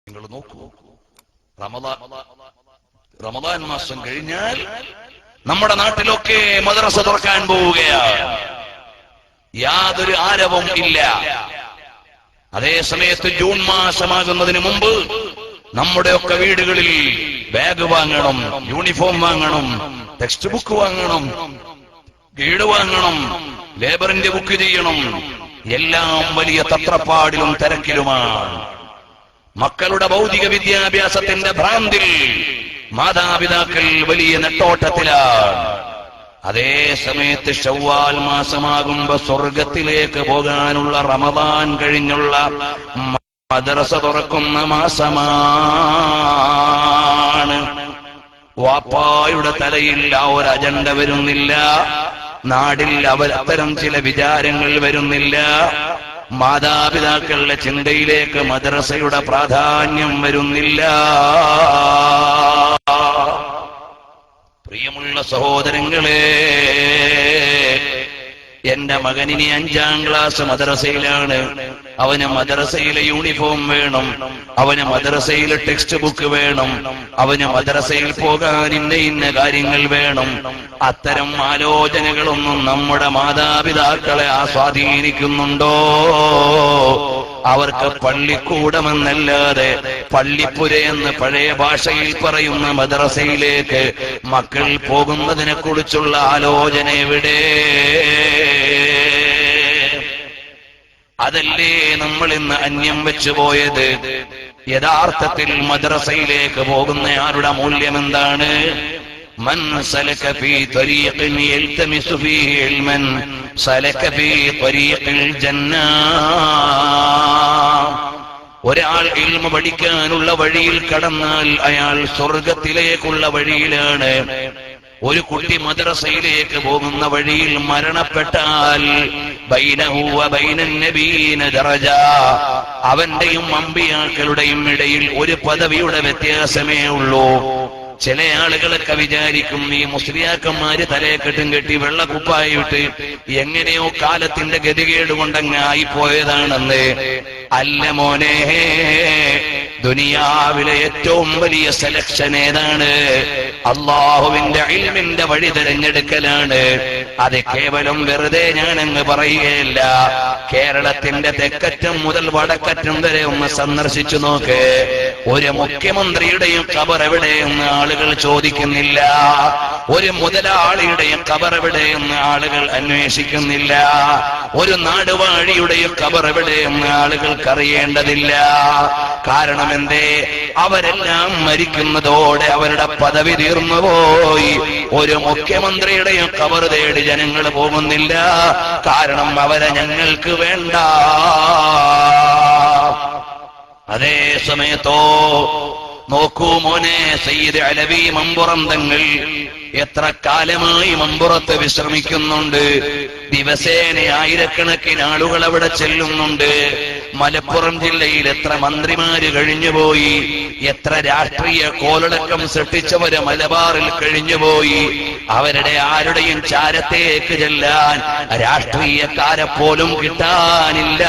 നിങ്ങൾ നോക്കൂ, റമദാൻ മാസം കഴിഞ്ഞാൽ നമ്മുടെ നാട്ടിലൊക്കെ മദ്രസ തുറക്കാൻ പോവുകയാണ്. യാതൊരു ആരവവും ഇല്ല. അതേ സമയത്ത് ജൂൺ മാസമാകുന്നതിന് മുമ്പ് നമ്മുടെയൊക്കെ വീടുകളിൽ ബാഗ് വാങ്ങണം, യൂണിഫോം വാങ്ങണം, ടെക്സ്റ്റ് ബുക്ക് വാങ്ങണം, ഗൈഡ് വാങ്ങണം, ലേബറിന്റെ ബുക്ക് ചെയ്യണം. എല്ലാം വലിയ തത്രപ്പാടിലും തിരക്കിലുമാണ്. മക്കളുടെ ഭൗതിക വിദ്യാഭ്യാസത്തിന്റെ ഭ്രാന്തിൽ മാതാപിതാക്കൾ വലിയ നെട്ടോട്ടത്തിലാണ്. അതേ സമയത്ത് ശവ്വാൽ മാസമാകുമ്പോ സ്വർഗത്തിലേക്ക് പോകാനുള്ള റമദാൻ കഴിഞ്ഞുള്ള മദ്രസ തുറക്കുന്ന മാസമാണ്. വാപ്പായുടെ തലയിൽ ആ ഒരു അജണ്ട വരുന്നില്ല. നാടിൽ അത്തരം ചില വിചാരങ്ങൾ വരുന്നില്ല. മാതാപിതാക്കളുടെ ചിന്തയിലേക്ക് മദ്രസയുടെ പ്രാധാന്യം വരുന്നില്ല. പ്രിയമുള്ള സഹോദരങ്ങളെ, എന്റെ മകനിനി 5ാം ക്ലാസ് മദ്രസയിലാണ്. അവന് മദ്രസയിലെ യൂണിഫോം വേണം, അവന് മദ്രസയിലെ ടെക്സ്റ്റ് ബുക്ക് വേണം, അവന് മദ്രസയിൽ പോകാൻ ഇന്ന കാര്യങ്ങൾ വേണം. അത്തരം ആലോചനകളൊന്നും നമ്മുടെ മാതാപിതാക്കളെ സ്വാധീനിക്കുന്നുണ്ടോ? അവർക്ക് പള്ളിക്കൂടമെന്നല്ലാതെ പള്ളിപ്പുരയെന്ന് പഴയ ഭാഷയിൽ പറയുന്ന മദ്രസയിലേക്ക് മക്കൾ പോകുന്നതിനെ കുറിച്ചുള്ള ആലോചന എവിടെ? അതല്ലേ നമ്മൾ ഇന്ന് അന്യം വെച്ചു പോയത്. യഥാർത്ഥത്തിൽ മദ്രസയിലേക്ക് പോകുന്നയാളുടെ മൂല്യം എന്താണ്? മൻ സലക ഫീ ത്വരീഖിൻ യൽതമിസു ഫീഹി ഇൽമൻ സലക ഫീ ത്വരീഖിൽ ജന്ന. ഒരാൾ ഇൽമ പഠിക്കാനുള്ള വഴിയിൽ കടന്നാൽ അയാൾ സ്വർഗത്തിലേക്കുള്ള വഴിയിലാണ്. ഒരു കുട്ടി മദ്രസയിലേക്ക് പോകുന്ന വഴിയിൽ മരണപ്പെട്ടാൽ ബൈനഹു വ ബൈനൻ നബീന ദറജ, അവന്റെയും അമ്പിയാക്കളുടെയും ഇടയിൽ ഒരു പദവിയുടെ വ്യത്യാസമേ ഉള്ളൂ. ചില ആളുകളൊക്കെ വിചാരിക്കും ഈ മുസ്ലിയാക്കന്മാര് തലയെക്കെട്ടും കെട്ടി വെള്ളക്കുപ്പായിട്ട് എങ്ങനെയോ കാലത്തിന്റെ ഗതികേട് കൊണ്ടങ്ങ് ആയിപ്പോയതാണെന്ന്. അല്ല മോനെ, ദുനിയാവിലെ ഏറ്റവും വലിയ സെലക്ഷൻ ഏതാണ്? അള്ളാഹുവിന്റെ ഇൽമിന്റെ വഴി തിരഞ്ഞെടുക്കലാണ്. അത് കേവലം വെറുതെ ഞാനങ്ങ് പറയുകയല്ല. കേരളത്തിന്റെ തെക്കറ്റം മുതൽ വടക്കറ്റം വരെ ഒന്ന് സന്ദർശിച്ചു നോക്ക്. ഒരു മുഖ്യമന്ത്രിയുടെയും ഖബർ എവിടെയെന്ന് ആളുകൾ ചോദിക്കുന്നില്ല. ഒരു മുതലാളിയുടെയും ഖബർ എവിടെയെന്ന് ആളുകൾ അന്വേഷിക്കുന്നില്ല. ഒരു നാടുവാഴിയുടെയും ഖബർ എവിടെയെന്ന് ആളുകൾക്ക് അറിയേണ്ടതില്ല. കാരണം എന്തേ? അവരെല്ലാം മരിക്കുന്നതോടെ അവരുടെ പദവി തീർന്നുപോയി. ഒരു മുഖ്യമന്ത്രിയുടെയും ഖബർ തേടി ജനങ്ങൾ പോകുന്നില്ല. കാരണം അവരെ ഞങ്ങൾക്ക് വേണ്ട. അതേ സമയത്തോ നോക്കൂ മോനെ, സയ്യിദ് അലവി മമ്പുറം തങ്ങൾ എത്ര കാലമായി മമ്പുറത്ത് വിശ്രമിക്കുന്നുണ്ട്. ദിവസേന ആയിരക്കണക്കിന് ആളുകൾ അവിടെ ചെല്ലുന്നുണ്ട്. മലപ്പുറം ജില്ലയിൽ എത്ര മന്ത്രിമാര് കഴിഞ്ഞുപോയി, എത്ര രാഷ്ട്രീയ കോലടക്കം സൃഷ്ടിച്ചവര് മലബാറിൽ കഴിഞ്ഞുപോയി. അവരുടെ ആരുടെയും ചാരത്തേക്ക് ചെല്ലാൻ രാഷ്ട്രീയക്കാരെ പോലും കിട്ടാനില്ല.